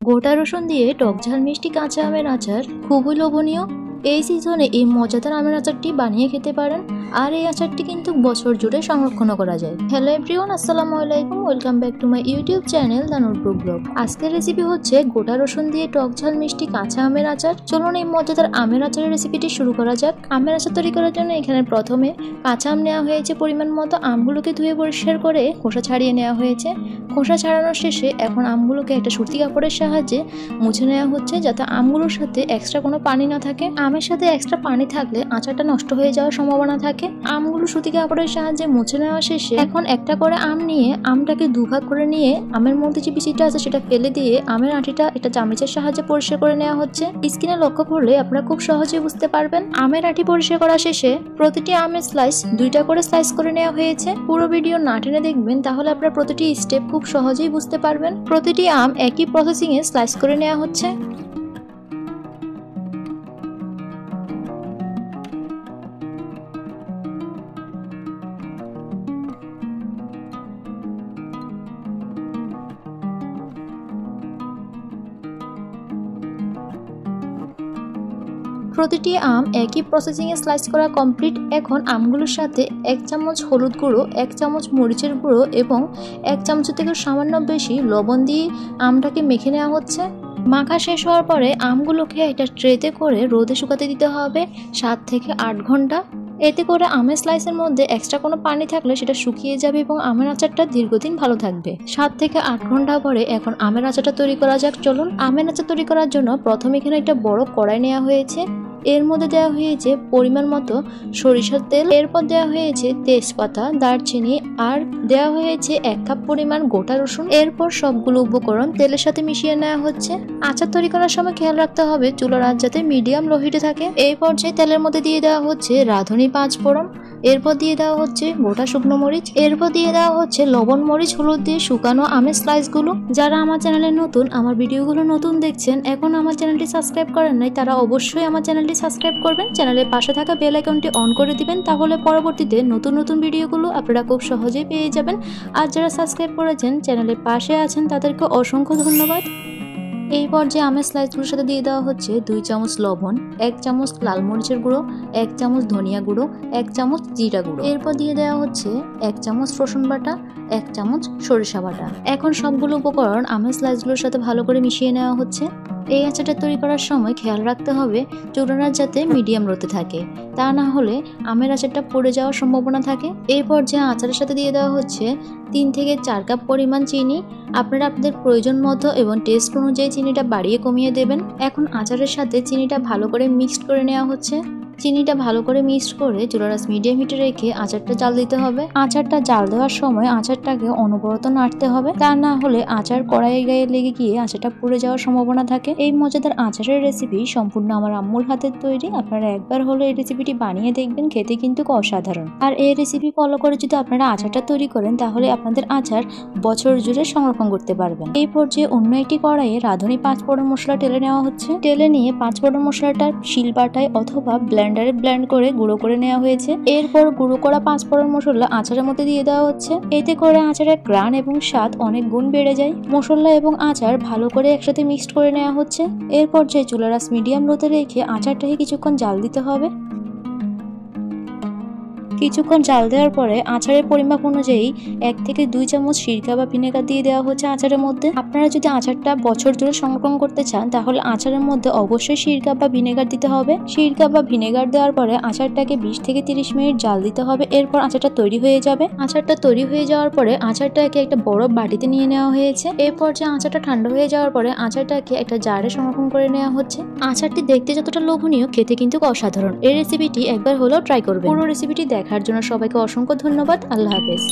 গোটা রসুন দিয়ে টক ঝাল মিষ্টি কাঁচা আমের আচার খুবই লোভনীয়। এই সিজনে এই মজাদার আমের আচারটি বানিয়ে খেতে পারেন, আর এই আচারটি কিন্তু বছর জুড়ে সংরক্ষণ করা যায়। হ্যালো এভরিওয়ান, আসসালামু আলাইকুম, welcome back to my YouTube channel the notebook blog. আজকের রেসিপি হচ্ছে গোটা রসুন দিয়ে টক ঝাল মিষ্টি কাঁচা আমের আচার। চলুন এই মজাদার আমের আচারের রেসিপিটি শুরু করা যাক। আমের আচার তৈরি করার জন্য এখানে প্রথমে কাঁচা আম নেওয়া হয়েছে পরিমাণ মতো। আমগুলোকে ধুয়ে পরিষ্কার করে খোসা ছাড়িয়ে নেওয়া হয়েছে। খোসা ছাড়ানোর শেষে এখন আমগুলোকে একটা সুতি কাপড়ের সাহায্যে মুছে নেওয়া হচ্ছে, যাতে আমগুলোর সাথে এক্সট্রা কোনো পানি না থাকে। আমের সাথে এক্সট্রা পানি থাকলে আচারটা নষ্ট হয়ে যাওয়ার সম্ভাবনা থাকে। আমগুলো সুতি কাপড়ের সাহায্যে মুছে নেওয়া শেষে এখন একটা করে আম নিয়ে আমটাকে দুভাগ করে নিয়ে আমের মধ্যে যে বিচিটা আছে সেটা ফেলে দিয়ে আমের আটিটা একটা চামচের সাহায্যে পরিষ্কার করে নেওয়া হচ্ছে। স্ক্রিনে লক্ষ্য করলে আপনারা খুব সহজেই বুঝতে পারবেন। আমের আটি পরিষ্কার করা শেষে প্রতিটি আমের স্লাইস দুইটা করে স্লাইস করে নেওয়া হয়েছে। পুরো ভিডিও না টেনে দেখবেন, তাহলে আপনারা প্রতিটি স্টেপ খুব সহজেই বুঝতে পারবেন। প্রতিটি আম একই প্রসেসিং এ স্লাইস করে নেওয়া হচ্ছে। প্রতিটি আম একই প্রসেসিং এ স্লাইস করা কমপ্লিট। এখন আমগুলোর সাথে 1 চামচ হলুদ গুঁড়ো, 1 চামচ মরিচের গুঁড়ো এবং 1 চামচ থেকে সামান্য বেশি লবণ দিয়ে আমটাকে মেখে নেওয়া হচ্ছে। মাখা শেষ হওয়ার পরে আমগুলোকে একটা ট্রেতে করে রোদে শুকাতে দিতে হবে 7 থেকে 8 ঘন্টা। এতে করে আমের স্লাইসের মধ্যে এক্সট্রা কোনো পানি থাকলে সেটা শুকিয়ে যাবে এবং আমের আচারটা দীর্ঘদিন ভালো থাকবে। 7 থেকে 8 ঘন্টা পরে এখন আমের আচারটা তৈরি করা যাক। চলুন, আমের আচার তৈরি করার জন্য প্রথমে এখানে একটা বড় কড়াই নেওয়া হয়েছে। এর মধ্যে দেওয়া হয়েছে পরিমাণ মতো সরিষার তেল, এরপর দেওয়া হয়েছে তেজপাতা, দারচিনি, আর দেওয়া হয়েছে 1 কাপ পরিমাণ গোটা রসুন। এরপর সবগুলো উপকরণ তেলের সাথে মিশিয়ে নেওয়া হচ্ছে। আচার তৈরি করার সময় খেয়াল রাখতে হবে চুলার আঁচ যাতে মিডিয়াম লো হিটে থাকে। এই পর্যায়ে তেলের মধ্যে দিয়ে দেওয়া হচ্ছে রাঁধুনি 5 ফোড়ন, এরপর দিয়ে দেওয়া হচ্ছে গোটা শুকনো মরিচ, এরপর দিয়ে দেওয়া হচ্ছে লবণ, মরিচ, হলুদ দিয়ে শুকানো আমের স্লাইস গুলো। যারা আমার চ্যানেলে নতুন, আমার ভিডিওগুলো নতুন দেখছেন, এখন আমার চ্যানেলটি সাবস্ক্রাইব করেন নাই, তারা অবশ্যই আমার চ্যানেলটি সাবস্ক্রাইব করবেন। চ্যানেলের পাশে থাকা বেল আইকনটি অন করে দিবেন, তাহলে পরবর্তীতে নতুন নতুন ভিডিওগুলো আপনারা খুব সহজেই পেয়ে যাবেন। আর যারা সাবস্ক্রাইব করেছেন, চ্যানেলের পাশে আছেন, তাদেরকে অসংখ্য ধন্যবাদ। এই পর্যায়ে আমের স্লাইসগুলোর সাথে দিয়ে দেওয়া হচ্ছে 2 চামচ লবণ, 1 চামচ লাল মরিচের গুঁড়ো, 1 চামচ ধনিয়া গুঁড়ো, 1 চামচ জিরা গুঁড়ো। এরপর দিয়ে দেওয়া হচ্ছে 1 চামচ রসুন বাটা, 1 চামচ সরিষা বাটা। এখন সবগুলো উপকরণ আমের স্লাইসগুলোর সাথে ভালো করে মিশিয়ে নেওয়া হচ্ছে। এই আচারটা তৈরি করার সময় খেয়াল রাখতে হবে চুলার আঁচ যাতে মিডিয়াম রোতে থাকে, তা না হলে আমের আচারটা পড়ে যাওয়ার সম্ভাবনা থাকে। এই পর্যায়ে আচারের সাথে দিয়ে দেওয়া হচ্ছে 3 থেকে 4 কাপ পরিমাণ চিনি। আপনারা আপনাদের প্রয়োজন মতো এবং টেস্ট অনুযায়ী চিনিটা বাড়িয়ে কমিয়ে দেবেন। এখন আচারের সাথে চিনিটা ভালো করে মিক্সড করে নেওয়া হচ্ছে। চিনিটা ভালো করে মিক্সড করে চুলার আঁচ মিডিয়াম হিটে রেখে আচারটা জাল দিতে হবে। আচারটা জাল দেওয়ার সময় আচারটাকে অনবরত নাড়তে হবে, তা না হলে আচার কড়াইয়ে গায়ে লেগে গিয়ে আচারটা পুড়ে যাওয়ার সম্ভাবনা থাকে। এই মজাদার আচারের রেসিপি সম্পূর্ণ আমার আম্মুর হাতের তৈরি। আপনারা একবার হলে এই রেসিপিটি বানিয়ে দেখবেন, খেতে কিন্তু অসাধারণ। আর এই রেসিপি ফলো করে যদি আপনারা আচারটা তৈরি করেন, তাহলে আপনাদের আচার বছর জুড়ে সংরক্ষণ করতে পারবেন। এই পর্যায়ে অন্য একটি কড়াইয়ে রাঁধুনি 5 ফোড়ন মশলা টেলে নেওয়া হচ্ছে। টেলে নিয়ে 5 ফোড়ন মশলাটা শিলপাটায় অথবা ব্লেন্ডারে ব্লেন্ড করে গুঁড়ো করে নেওয়া হয়েছে। এরপর গুঁড়ো করা 5 ফোড়ন মশলা আচারের মধ্যে দিয়ে দেওয়া হচ্ছে। এতে করে আচারের গ্রান এবং স্বাদ অনেক গুণ বেড়ে যায়। মশলা এবং আচার ভালো করে একসাথে মিক্সড করে নেওয়া হচ্ছে। এর পর্যায়ে চুলার আঁচ মিডিয়াম লোতে রেখে আচারটাকে কিছুক্ষণ জাল দিতে হবে। কিছুক্ষণ জাল দেওয়ার পরে আচারের পরিমাপ অনুযায়ী 1 থেকে 2 চামচ সিরকা বা ভিনেগার দিয়ে দেওয়া হচ্ছে আচারের মধ্যে। আপনারা যদি আচারটা বছর জুড়ে সংরক্ষণ করতে চান, তাহলে আচারের মধ্যে অবশ্যই সিরকা বা ভিনেগার দিতে হবে। সিরকা বা ভিনেগার দেওয়ার পরে আচারটাকে 20 থেকে 30 মিনিট জাল দিতে হবে। এরপর আচারটা তৈরি হয়ে যাবে। আচারটা তৈরি হয়ে যাওয়ার পরে আচারটাকে একটা বড় বাটিতে নিয়ে নেওয়া হয়েছে। এই পর্যায়ে আচারটা ঠান্ডা হয়ে যাওয়ার পরে আচারটাকে একটা জারে সংরক্ষণ করে নেওয়া হচ্ছে। আচারটি দেখতে যতটা লোভনীয়, খেতে কিন্তু অসাধারণ। এই রেসিপিটি একবার হলেও ট্রাই করবেন। পুরো রেসিপিটি দেখার জন্য সবাইকে অসংখ্য ধন্যবাদ। আল্লাহ হাফেজ।